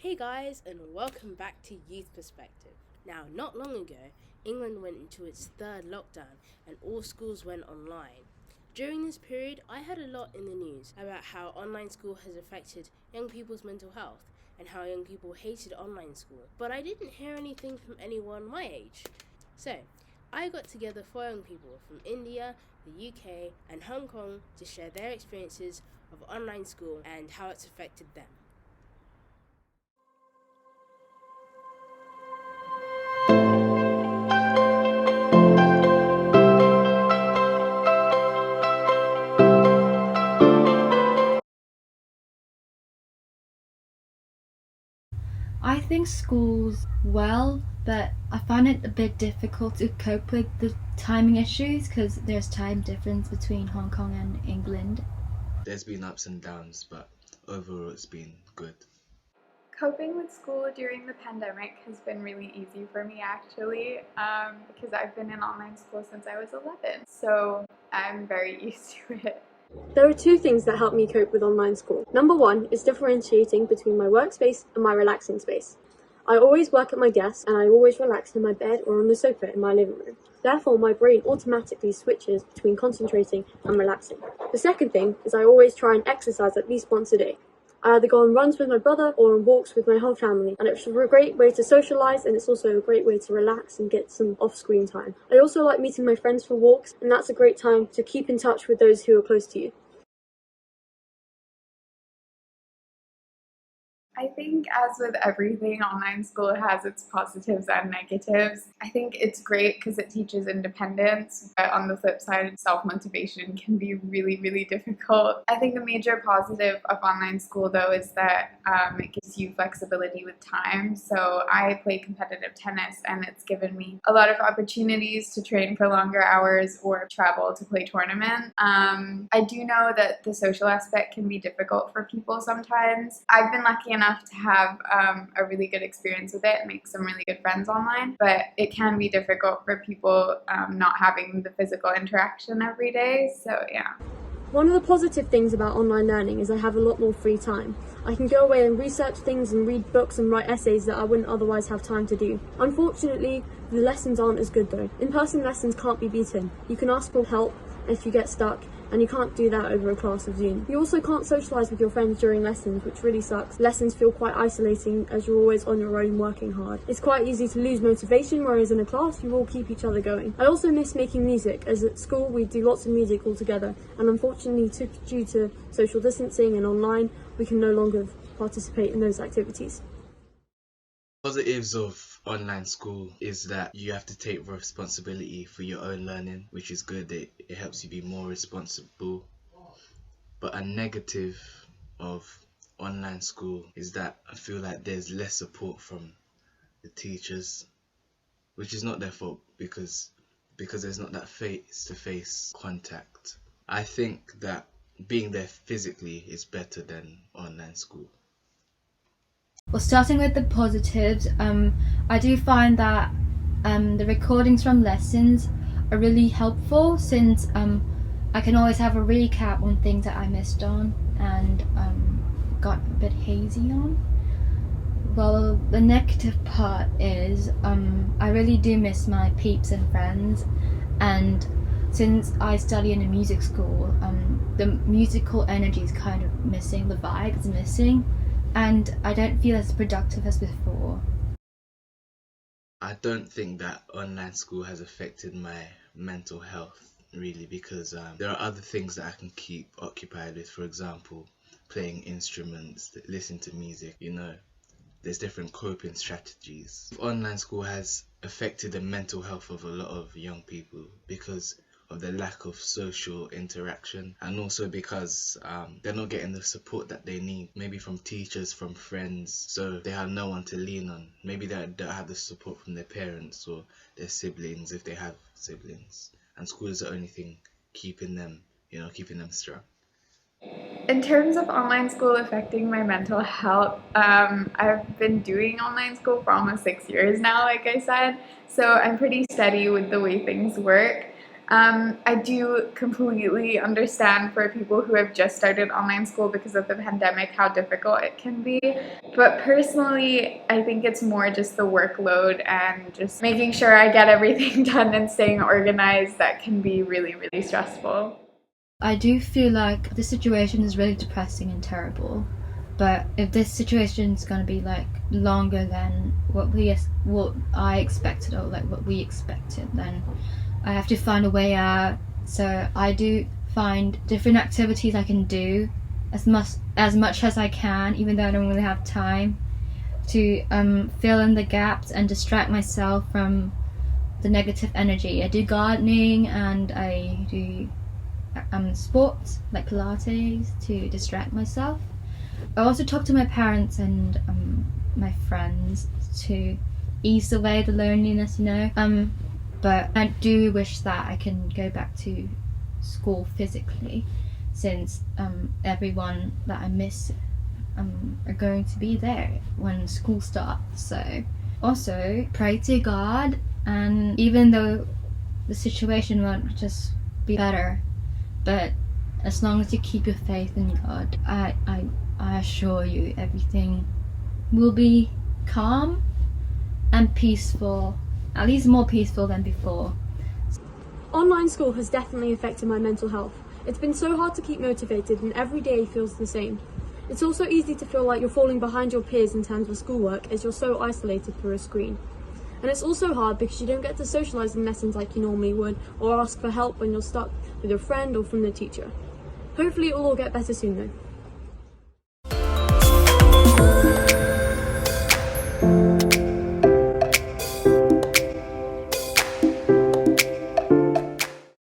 Hey guys, and welcome back to Youth Perspective. Now, not long ago, England went into its third lockdown and all schools went online. During this period, I heard a lot in the news about how online school has affected young people's mental health and how young people hated online school. But I didn't hear anything from anyone my age. So, I got together 4 young people from India, the UK, and Hong Kong to share their experiences of online school and how it's affected them. I think school's well, but I find it a bit difficult to cope with the timing issues because there's time difference between Hong Kong and England. There's been ups and downs, but overall it's been good. Coping with school during the pandemic has been really easy for me actually, because I've been in online school since I was 11, so I'm very used to it. There are two things that help me cope with online school. Number one is differentiating between my workspace and my relaxing space. I always work at my desk and I always relax in my bed or on the sofa in my living room. Therefore, my brain automatically switches between concentrating and relaxing. The second thing is I always try and exercise at least once a day. I either go on runs with my brother or on walks with my whole family, and it's a great way to socialise, and it's also a great way to relax and get some off-screen time. I also like meeting my friends for walks, and that's a great time to keep in touch with those who are close to you. I think, as with everything, online school has its positives and negatives. I think it's great because it teaches independence, but on the flip side, self-motivation can be really, really difficult. I think the major positive of online school, though, is that it gives you flexibility with time. So I play competitive tennis, and it's given me a lot of opportunities to train for longer hours or travel to play tournaments. I do know that the social aspect can be difficult for people sometimes. I've been lucky enough to have a really good experience with it and make some really good friends online, but it can be difficult for people not having the physical interaction every day, so yeah. One of the positive things about online learning is I have a lot more free time. I can go away and research things and read books and write essays that I wouldn't otherwise have time to do. Unfortunately, the lessons aren't as good though. In-person lessons can't be beaten. You can ask for help if you get stuck, and you can't do that over a class of Zoom. You also can't socialise with your friends during lessons, which really sucks. Lessons feel quite isolating as you're always on your own working hard. It's quite easy to lose motivation, whereas in a class you all keep each other going. I also miss making music, as at school we do lots of music all together, and unfortunately due to social distancing and online, we can no longer participate in those activities. Positives of online school is that you have to take responsibility for your own learning, which is good. It helps you be more responsible. But a negative of online school is that I feel like there's less support from the teachers, which is not their fault because there's not that face-to-face contact. I think that being there physically is better than online school. Well, starting with the positives, I do find that the recordings from lessons are really helpful since I can always have a recap on things that I missed on and got a bit hazy on. Well, the negative part is I really do miss my peeps and friends, and since I study in a music school, the musical energy is kind of missing, the vibe is missing, and I don't feel as productive as before. I don't think that online school has affected my mental health really because there are other things that I can keep occupied with. For example, playing instruments, listening to music, there's different coping strategies. Online school has affected the mental health of a lot of young people because of the lack of social interaction, and also because they're not getting the support that they need, maybe from teachers, from friends, so they have no one to lean on. Maybe they don't have the support from their parents or their siblings if they have siblings, and school is the only thing keeping them strong. In terms of online school affecting my mental health, I've been doing online school for almost 6 years now, like I said, so I'm pretty steady with the way things work. I do completely understand for people who have just started online school because of the pandemic how difficult it can be. But personally, I think it's more just the workload and just making sure I get everything done and staying organized that can be really, really stressful. I do feel like this situation is really depressing and terrible, but if this situation is going to be like longer than what I expected, or like what we expected, then I have to find a way out. So I do find different activities I can do as much as I can, even though I don't really have time, to fill in the gaps and distract myself from the negative energy. I do gardening and I do sports like Pilates to distract myself. I also talk to my parents and my friends to ease away the loneliness, but I do wish that I can go back to school physically, since everyone that I miss are going to be there when school starts. So also pray to God, and even though the situation won't just be better, but as long as you keep your faith in God, I assure you everything will be calm and peaceful, at least more peaceful than before. Online school has definitely affected my mental health. It's been so hard to keep motivated and every day feels the same. It's also easy to feel like you're falling behind your peers in terms of schoolwork as you're so isolated through a screen. And it's also hard because you don't get to socialise in lessons like you normally would, or ask for help when you're stuck with your friend or from the teacher. Hopefully it will all get better soon though.